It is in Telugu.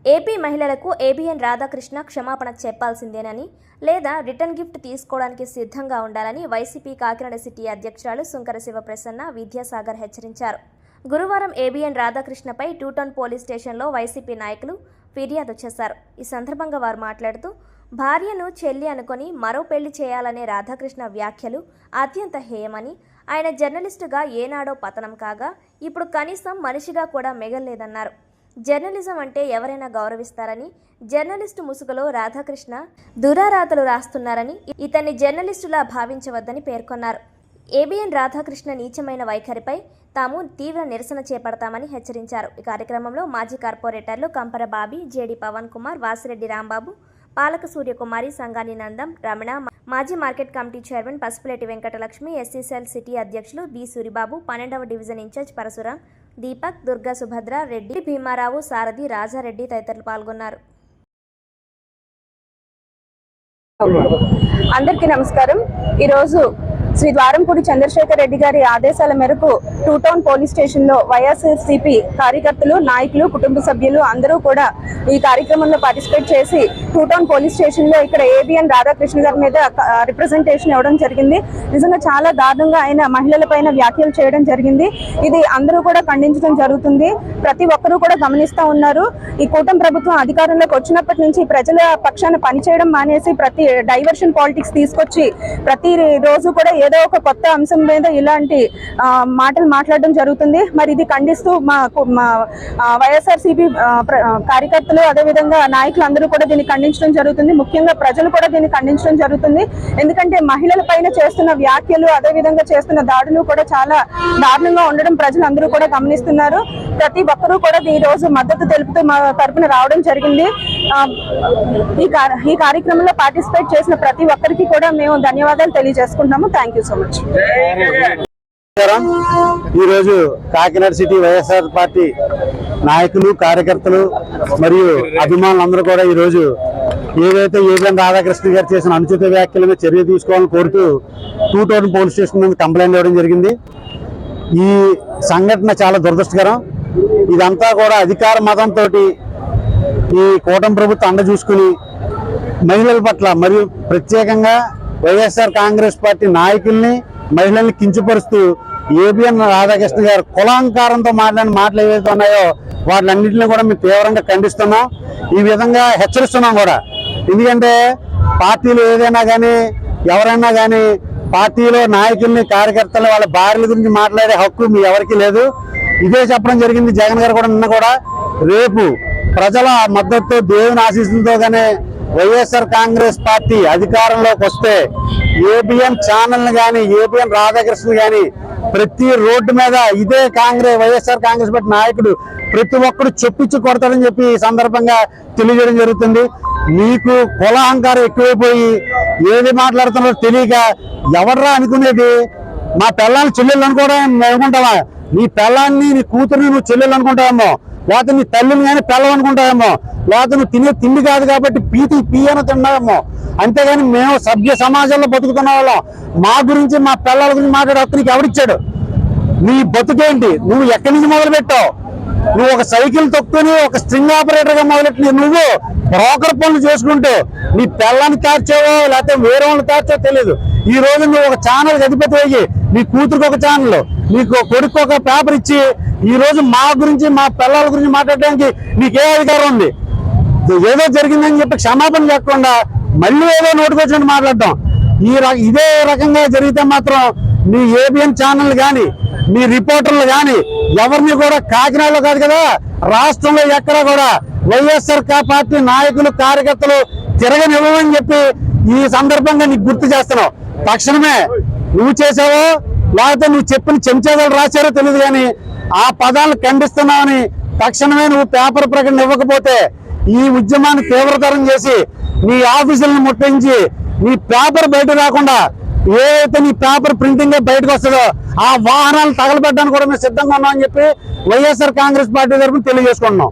ఏపీ మహిళలకు ఏబిఎన్ రాధాకృష్ణ క్షమాపణ చెప్పాల్సిందేనని లేదా రిటర్న్ గిఫ్ట్ తీసుకోవడానికి సిద్ధంగా ఉండాలని వైసీపీ కాకినాడ సిటీ అధ్యక్షురాలు సుంకర శివప్రసన్న విద్యాసాగర్ హెచ్చరించారు. గురువారం ఏబిఎన్ రాధాకృష్ణపై టూటౌన్ పోలీస్ స్టేషన్లో వైసీపీ నాయకులు ఫిర్యాదు చేశారు. ఈ సందర్భంగా వారు మాట్లాడుతూ భార్యను చెల్లి అనుకొని మరో పెళ్లి చేయాలనే రాధాకృష్ణ వ్యాఖ్యలు అత్యంత హేయమని, ఆయన జర్నలిస్టుగా ఏనాడో పతనం కాగా ఇప్పుడు కనీసం మనిషిగా కూడా మిగల్లేదన్నారు. జర్నలిజం అంటే ఎవరైనా గౌరవిస్తారని, జర్నలిస్టు ముసుగులో రాధాకృష్ణ దురారాతలు రాస్తున్నారని, ఇతన్ని జర్నలిస్టులా భావించవద్దని పేర్కొన్నారు. ఏబిఎన్ రాధాకృష్ణ నీచమైన వైఖరిపై తాము తీవ్ర నిరసన చేపడతామని హెచ్చరించారు. ఈ కార్యక్రమంలో మాజీ కార్పొరేటర్లు కంపర బాబీ, జేడి పవన్ కుమార్, వాసిరెడ్డి రాంబాబు, పాలక సూర్యకుమారి, సంగాని నందం, రమణ, మాజీ market committee chairman Pasupuleti Venkatalakshmi, SC cell city అధ్యక్షులు బి సూరిబాబు, 12వ డివిజన్ ఇన్ఛార్జ్ పరశురాం, దీపక్, దుర్గా, సుభద్ర రెడ్డి, భీమారావు, సారథి, రాజారెడ్డి తదితరులు పాల్గొన్నారు. అందరికీ నమస్కారం. ఈరోజు శ్రీ ద్వారంపూడి చంద్రశేఖర్ రెడ్డి గారి ఆదేశాల మేరకు టూటౌన్ పోలీస్ స్టేషన్ లో వైఎస్ఆర్సీపీ కార్యకర్తలు, నాయకులు, కుటుంబ సభ్యులు అందరూ కూడా ఈ కార్యక్రమంలో పార్టిసిపేట్ చేసి టూటౌన్ పోలీస్ స్టేషన్ లో ఇక్కడ ఏబిఎన్ రాధాకృష్ణ గారి మీద రిప్రజెంటేషన్ ఇవ్వడం జరిగింది. నిజంగా చాలా దారుణంగా ఆయన మహిళల పైన వ్యాఖ్యలు చేయడం జరిగింది. ఇది అందరూ కూడా ఖండించడం జరుగుతుంది. ప్రతి ఒక్కరూ కూడా గమనిస్తూ ఉన్నారు. ఈ కూటమి ప్రభుత్వం అధికారంలోకి వచ్చినప్పటి నుంచి ప్రజల పక్షాన పనిచేయడం మానేసి ప్రతి డైవర్షన్ పాలిటిక్స్ తీసుకొచ్చి ప్రతి రోజు కూడా ఏదో ఒక కొత్త అంశం మీద ఇలాంటి మాటలు మాట్లాడడం జరుగుతుంది. మరి ఇది ఖండిస్తూ మా వైఎస్ఆర్సీపీ కార్యకర్తలు, అదేవిధంగా నాయకులు అందరూ కూడా దీన్ని ఖండించడం జరుగుతుంది. ముఖ్యంగా ప్రజలు కూడా దీన్ని ఖండించడం జరుగుతుంది. ఎందుకంటే మహిళల పైన చేస్తున్న వ్యాఖ్యలు, అదేవిధంగా చేస్తున్న దాడులు కూడా చాలా దారుణంగా ఉండడం ప్రజలు అందరూ కూడా గమనిస్తున్నారు. ప్రతి ఒక్కరూ కూడా ఈ రోజు మద్దతు తెలుపుతూ మా తరపున రావడం జరిగింది. ఈ కార్యక్రమంలో పార్టిసిపేట్ చేసిన ప్రతి ఒక్కరికి కూడా మేము ధన్యవాదాలు తెలియజేసుకుంటున్నాము. Thank you so much. ఈ రోజు కాకినాడ సిటీ వైఎస్ఆర్ పార్టీ నాయకులు, కార్యకర్తలు మరియు అభిమానులందరూ కూడా ఈ రోజు ఏదైతే ఏబిఎన్ రాధాకృష్ణ గారు చేసిన అనుచిత వ్యాఖ్యల మీద చర్య తీసుకోవాలని కోరుతూ టూటౌన్ పోలీస్ స్టేషన్ మీద కంప్లైంట్ ఇవ్వడం జరిగింది. ఈ సంఘటన చాలా దురదృష్టకరం. ఇదంతా కూడా అధికార మతంతో ఈ కూటమి ప్రభుత్వం అండ చూసుకుని మహిళల పట్ల మరియు ప్రత్యేకంగా వైఎస్ఆర్ కాంగ్రెస్ పార్టీ నాయకుల్ని, మహిళల్ని కించపరుస్తూ ఏబిఎన్ రాధాకృష్ణ గారు కులాంకారంతో మాట్లాడిన మాటలు ఏవైతే ఉన్నాయో వాటిలన్నింటినీ కూడా మేము తీవ్రంగా ఖండిస్తున్నాం. ఈ విధంగా హెచ్చరిస్తున్నాం కూడా. ఎందుకంటే పార్టీలు ఏదైనా కానీ, ఎవరైనా కానీ పార్టీలో నాయకుల్ని, కార్యకర్తలు, వాళ్ళ భార్యల గురించి మాట్లాడే హక్కు మీ ఎవరికి లేదు. ఇదే చెప్పడం జరిగింది జగన్ గారు కూడా నిన్న కూడా. రేపు ప్రజల మద్దతుతో, దేవుని ఆశీస్సులతో కానీ వైఎస్ఆర్ కాంగ్రెస్ పార్టీ అధికారంలోకి వస్తే ఏబిఎన్ ఛానల్ కానీ, ఏబిఎన్ రాధాకృష్ణ కానీ ప్రతి రోడ్డు మీద ఇదే వైఎస్ఆర్ కాంగ్రెస్ పార్టీ నాయకుడు ప్రతి ఒక్కరు చొప్పించి కొడతాడని చెప్పి ఈ సందర్భంగా తెలియజేయడం జరుగుతుంది. మీకు కుల అహంకారం ఎక్కువైపోయి ఏది మాట్లాడుతున్నారో తెలియక ఎవడరా అనుకునేది. మా పిల్లల్ని చెల్లెళ్ళు అనుకుంటావా? నీ పిల్లాన్ని, నీ కూతురుని నువ్వు చెల్లెళ్ళు అనుకుంటావేమో, లేకపోతే నీ తల్లిని కానీ పిల్లలు అనుకుంటావేమో, లేకపోతే నువ్వు తినే తిండి కాదు కాబట్టి పీయను తిన్నావేమో. అంతేగాని మేము సభ్య సమాజంలో బతుకుతున్న వాళ్ళం. మా గురించి, మా పిల్లల గురించి మాట్లాడే హక్కు నీకు ఎవరిచ్చాడు? నీ బతుకేంటి? నువ్వు ఎక్కడి నుంచి మొదలు పెట్టావు? నువ్వు ఒక సైకిల్ తొక్కుని ఒక స్ట్రింగ్ ఆపరేటర్ గా మొదలెట్టి నువ్వు బ్రోకర్ పనులు చేసుకుంటూ నీ పిల్లని తార్చావో లేకపోతే వేరే వాళ్ళు తార్చో తెలియదు. ఈ రోజు నువ్వు ఒక ఛానల్ అధిపతి అయ్యి నీ కూతురికి ఒక ఛానల్, నీకు కొడుకు ఒక పేపర్ ఇచ్చి ఈ రోజు మా గురించి, మా పిల్లల గురించి మాట్లాడడానికి నీకే అధికారం ఉంది? ఏదో జరిగిందని చెప్పి క్షమాపణ చెప్పకుండా మళ్ళీ ఏదో నోటికొచ్చినట్టు మాట్లాడటం. ఇదే రకంగా జరిగితే మాత్రం మీ ఏబిఎన్ ఛానల్ కానీ, మీ రిపోర్టర్లు కానీ ఎవరిని కూడా కాకినాడలో కాదు కదా, రాష్ట్రంలో ఎక్కడా కూడా వైఎస్ఆర్ పార్టీ నాయకులు, కార్యకర్తలు తిరగనివ్వమని చెప్పి ఈ సందర్భంగా నీకు గుర్తు చేస్తున్నావు. తక్షణమే నువ్వు చేసావో లేకపోతే నువ్వు చెప్పిన చెంచాదాలు రాశారో తెలియదు కానీ ఆ పదాలను ఖండిస్తున్నావని తక్షణమే నువ్వు పేపర్ ప్రకటన ఇవ్వకపోతే ఈ ఉద్యమాన్ని తీవ్రతరం చేసి నీ ఆఫీసులను ముట్టించి నీ పేపర్ బయట రాకుండా ఏదైతే నీ పేపర్ ప్రింటింగ్ బయటకు వస్తుందో ఆ వాహనాలు తగలబెట్టడానికి కూడా మేము సిద్ధంగా ఉన్నామని చెప్పి వైఎస్ఆర్ కాంగ్రెస్ పార్టీ తరఫున తెలియజేసుకుంటున్నాం.